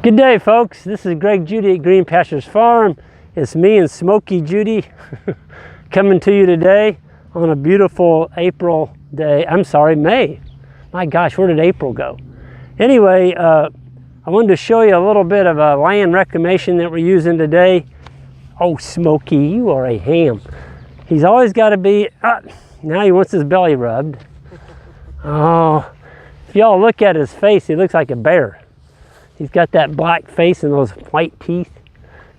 Good day, folks. This is Judy at Green Pastures Farm. It's me and Smoky Judy coming to you today on a beautiful April day. I'm sorry, May. My gosh, where did April go? Anyway, I wanted to show you a little bit of a land reclamation that we're using today. Oh, Smoky, you are a ham. He's always got to be, now he wants his belly rubbed. Oh, if y'all look at his face, he looks like a bear. He's got that black face and those white teeth.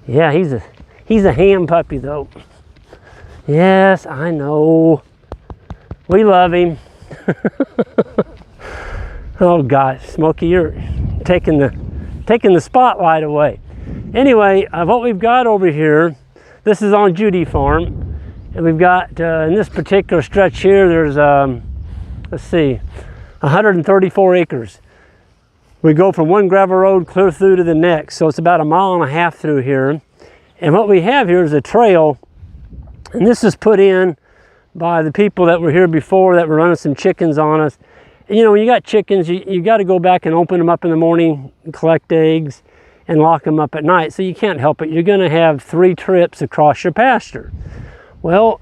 Yeah, he's a ham puppy though. Yes, I know. We love him. Oh gosh, Smokey, you're taking the spotlight away. Anyway, what we've got over here, this is on Judy Farm, and we've got in this particular stretch here, there's let's see, 134 acres. We go from one gravel road clear through to the next, so it's about 1.5 miles through here. And what we have here is a trail, and this is put in by the people that were here before that were running some chickens on us. And, you know, when you got chickens, you got to go back and open them up in the morning and collect eggs and lock them up at night, so you can't help it. You're going to have 3 trips across your pasture. Well,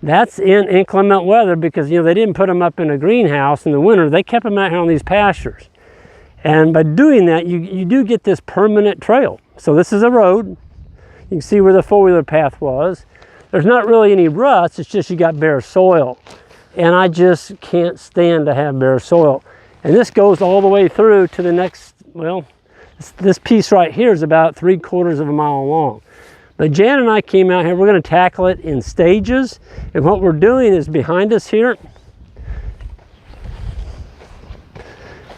that's in inclement weather because, you know, they didn't put them up in a greenhouse in the winter. They kept them out here on these pastures. And by doing that, you do get this permanent trail. So this is a road. You can see where the four-wheeler path was. There's not really any ruts, it's just you got bare soil. And I just can't stand to have bare soil. And this goes all the way through to the next, well, this piece right here is about 3/4 of a mile long. But Jan and I came out here, we're gonna tackle it in stages. And what we're doing is behind us here,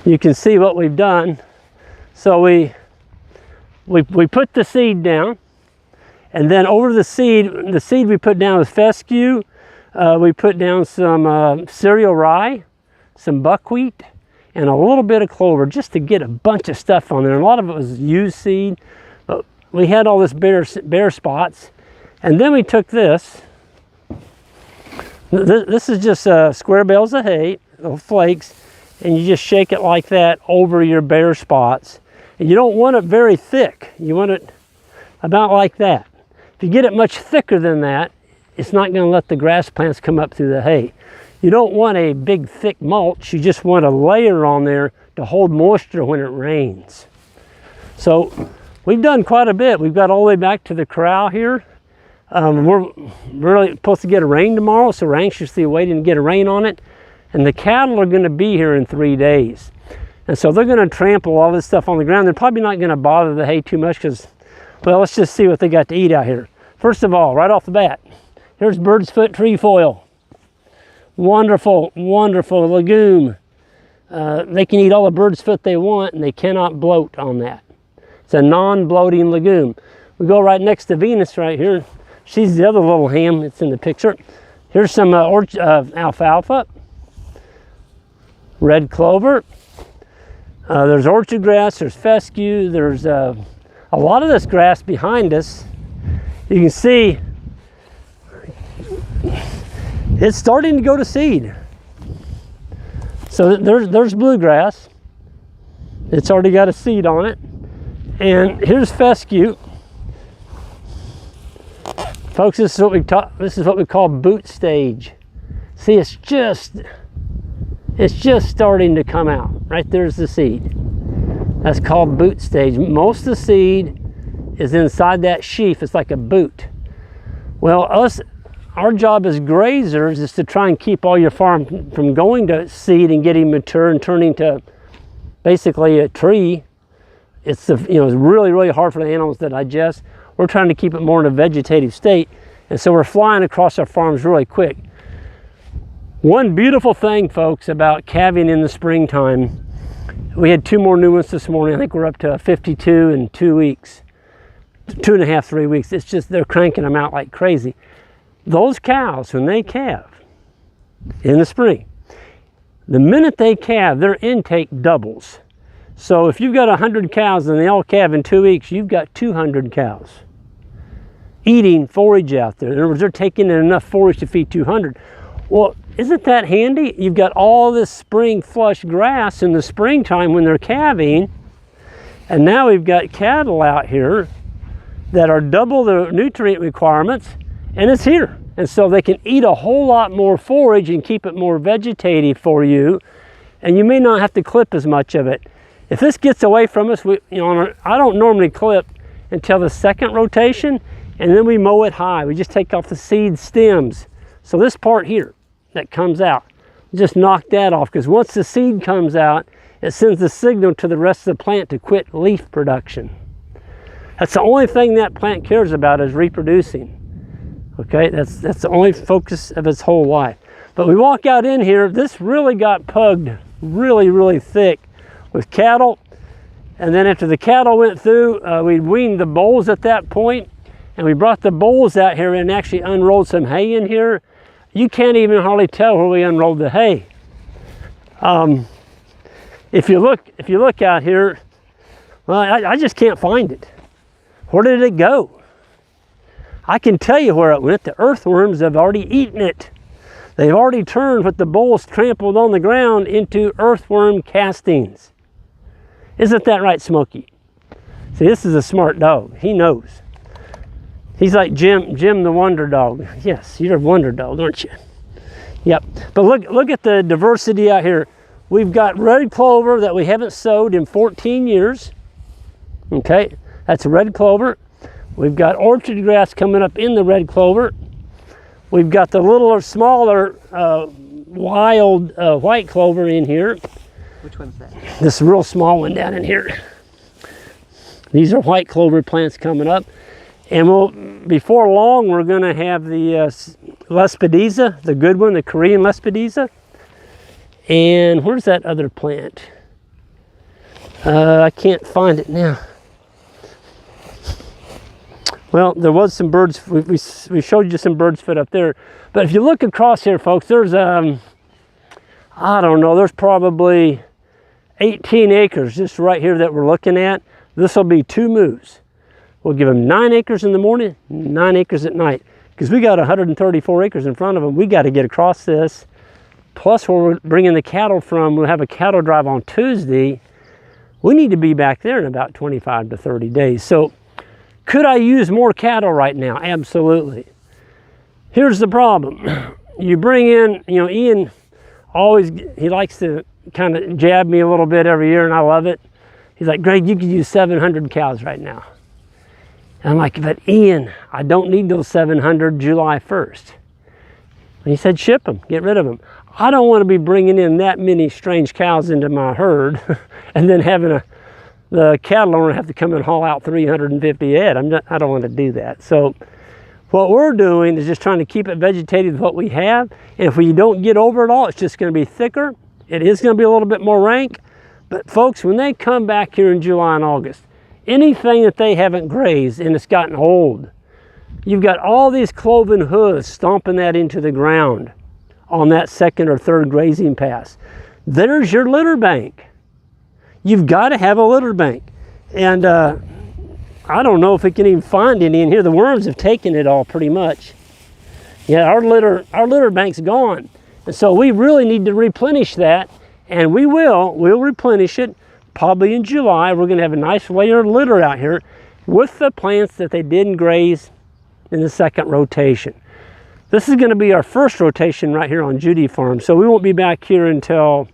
you can see what we've done. So we put the seed down, and then over the seed we put down is fescue. We put down some cereal rye, some buckwheat, and a little bit of clover just to get a bunch of stuff on there. And a lot of it was used seed, but we had all this bare spots. And then we took this. This is just square bales of hay, little flakes, and you just shake it like that over your bare spots. And you don't want it very thick. You want it about like that. If you get it much thicker than that, it's not going to let the grass plants come up through the hay. You don't want a big thick mulch. You just want a layer on there to hold moisture when it rains. So we've done quite a bit. We've got all the way back to the corral here. We're really supposed to get a rain tomorrow, so we're anxiously waiting to get a rain on it. And the cattle are going to be here in 3 days. And so they're going to trample all this stuff on the ground. They're probably not going to bother the hay too much because, well, let's just see what they got to eat out here. First of all, right off the bat, here's bird's foot trefoil. Wonderful, wonderful legume. They can eat all the bird's foot they want and they cannot bloat on that. It's a non-bloating legume. We go right next to Venus right here. She's the other little ham that's in the picture. Here's some alfalfa. Red clover, there's orchard grass, there's fescue, there's a lot of this grass behind us. You can see it's starting to go to seed. So there's bluegrass. It's already got a seed on it. And here's fescue. Folks, this is what we call boot stage. See, it's just starting to come out. Right there's the seed. That's called boot stage. Most of the seed is inside that sheaf. It's like a boot. Well, our job as grazers is to try and keep all your farm from going to seed and getting mature and turning to basically a tree. It's really, really hard for the animals to digest. We're trying to keep it more in a vegetative state. And so we're flying across our farms really quick. One beautiful thing, folks, about calving in the springtime, we had 2 more new ones this morning. I think we're up to 52 in 2 weeks, 2.5, 3 weeks. It's just they're cranking them out like crazy. Those cows, when they calve in the spring, the minute they calve, their intake doubles. So if you've got 100 cows and they all calve in 2 weeks, you've got 200 cows eating forage out there. In other words, they're taking in enough forage to feed 200. Well, isn't that handy? You've got all this spring flush grass in the springtime when they're calving, And now we've got cattle out here that are double the nutrient requirements, and it's here. And so they can eat a whole lot more forage and keep it more vegetative for you, and you may not have to clip as much of it. If this gets away from us, I don't normally clip until the second rotation, and then we mow it high. We just take off the seed stems. So this part here that comes out, just knock that off, because once the seed comes out, it sends the signal to the rest of the plant to quit leaf production. That's the only thing that plant cares about, is reproducing. Okay, that's the only focus of its whole life. But we walk out in here, this really got pugged really thick with cattle. And then after the cattle went through, we weaned the bolls at that point, and we brought the bolls out here and actually unrolled some hay in here. You can't even hardly tell where we unrolled the hay. If you look out here, well, I just can't find it. Where did it go? I can tell you where it went. The earthworms have already eaten it. They've already turned what the bolls trampled on the ground into earthworm castings. Isn't that right, Smokey? See, this is a smart dog. He knows. He's like Jim the Wonder Dog. Yes, you're a Wonder Dog, aren't you? Yep. But look at the diversity out here. We've got red clover that we haven't sowed in 14 years. Okay, that's red clover. We've got orchard grass coming up in the red clover. We've got the littler, smaller, wild white clover in here. Which one's that? This real small one down in here. These are white clover plants coming up. And before long, we're going to have the Lespedeza, the good one, the Korean Lespedeza. And where's that other plant? I can't find it now. Well, there was some birds. We showed you some birds foot up there. But if you look across here, folks, there's, I don't know, there's probably 18 acres just right here that we're looking at. This will be 2 moves. We'll give them 9 acres in the morning, 9 acres at night. Because we got 134 acres in front of them. We got to get across this. Plus, where we're bringing the cattle from, we'll have a cattle drive on Tuesday. We need to be back there in about 25 to 30 days. So, could I use more cattle right now? Absolutely. Here's the problem. You bring in, Ian he likes to kind of jab me a little bit every year, and I love it. He's like, Greg, you could use 700 cows right now. And I'm like, but Ian, I don't need those 700 July 1st. And he said, ship them, get rid of them. I don't want to be bringing in that many strange cows into my herd and then having the cattle owner have to come and haul out 350 head. I don't want to do that. So what we're doing is just trying to keep it vegetative with what we have. And if we don't get over it all, it's just going to be thicker. It is going to be a little bit more rank. But folks, when they come back here in July and August, anything that they haven't grazed and it's gotten old, you've got all these cloven hooves stomping that into the ground on that second or third grazing pass. There's your litter bank. You've got to have a litter bank. And I don't know if we can even find any in here. The worms have taken it all pretty much. Yeah, our litter bank's gone. And so we really need to replenish that. And we'll replenish it probably in July. We're going to have a nice layer of litter out here with the plants that they didn't graze in the second rotation. This is going to be our first rotation right here on Judy Farm. So we won't be back here until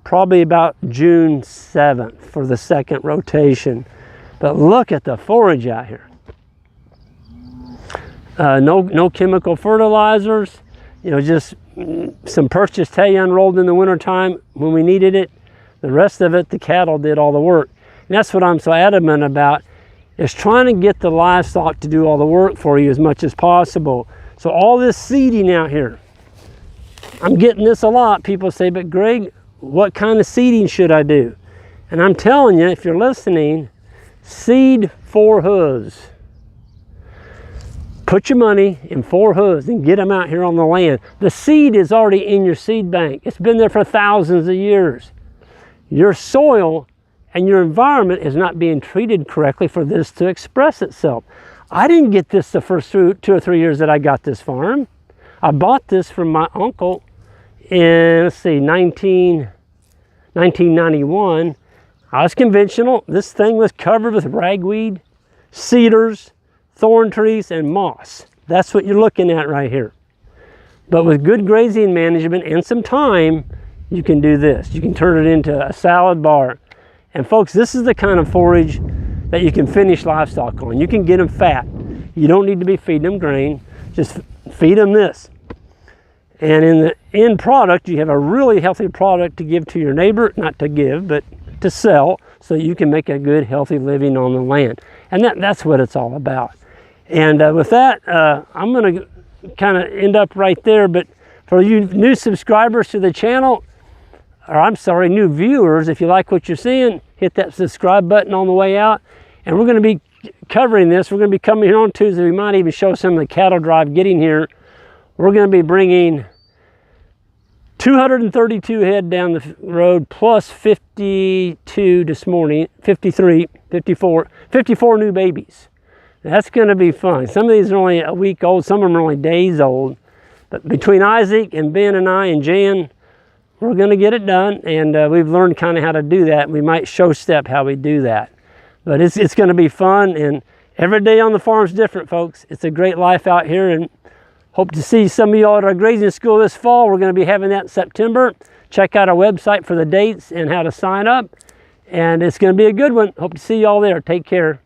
probably about June 7th for the second rotation. But look at the forage out here. No chemical fertilizers, just some purchased hay unrolled in the wintertime when we needed it. The rest of it, the cattle did all the work. And that's what I'm so adamant about, is trying to get the livestock to do all the work for you as much as possible. So all this seeding out here, I'm getting this a lot. People say, but Greg, what kind of seeding should I do? And I'm telling you, if you're listening, seed 4 hooves. Put your money in 4 hooves and get them out here on the land. The seed is already in your seed bank. It's been there for thousands of years. Your soil and your environment is not being treated correctly for this to express itself. I didn't get this the first 2 or 3 years that I got this farm. I bought this from my uncle in, 1991. I was conventional. This thing was covered with ragweed, cedars, thorn trees, and moss. That's what you're looking at right here. But with good grazing management and some time, you can do this. You can turn it into a salad bar. And folks, this is the kind of forage that you can finish livestock on. You can get them fat. You don't need to be feeding them grain. Just feed them this. And in the end product, you have a really healthy product to give to your neighbor, not to give, but to sell, so you can make a good, healthy living on the land. And that's what it's all about. And with that, I'm gonna kind of end up right there, but for you new subscribers to the channel, or I'm sorry, new viewers, if you like what you're seeing, hit that subscribe button on the way out. And we're gonna be covering this. We're gonna be coming here on Tuesday. We might even show some of the cattle drive getting here. We're gonna be bringing 232 head down the road, plus 52 this morning, 53, 54 new babies. That's going to be fun. Some of these are only a week old, some of them are only days old. But between Isaac and Ben and I and Jan, we're going to get it done. And we've learned kind of how to do that. We might show step how we do that. But it's going to be fun. And every day on the farm is different, folks. It's a great life out here. And hope to see some of y'all at our grazing school this fall. We're going to be having that in September. Check out our website for the dates and how to sign up. And it's going to be a good one. Hope to see y'all there. Take care.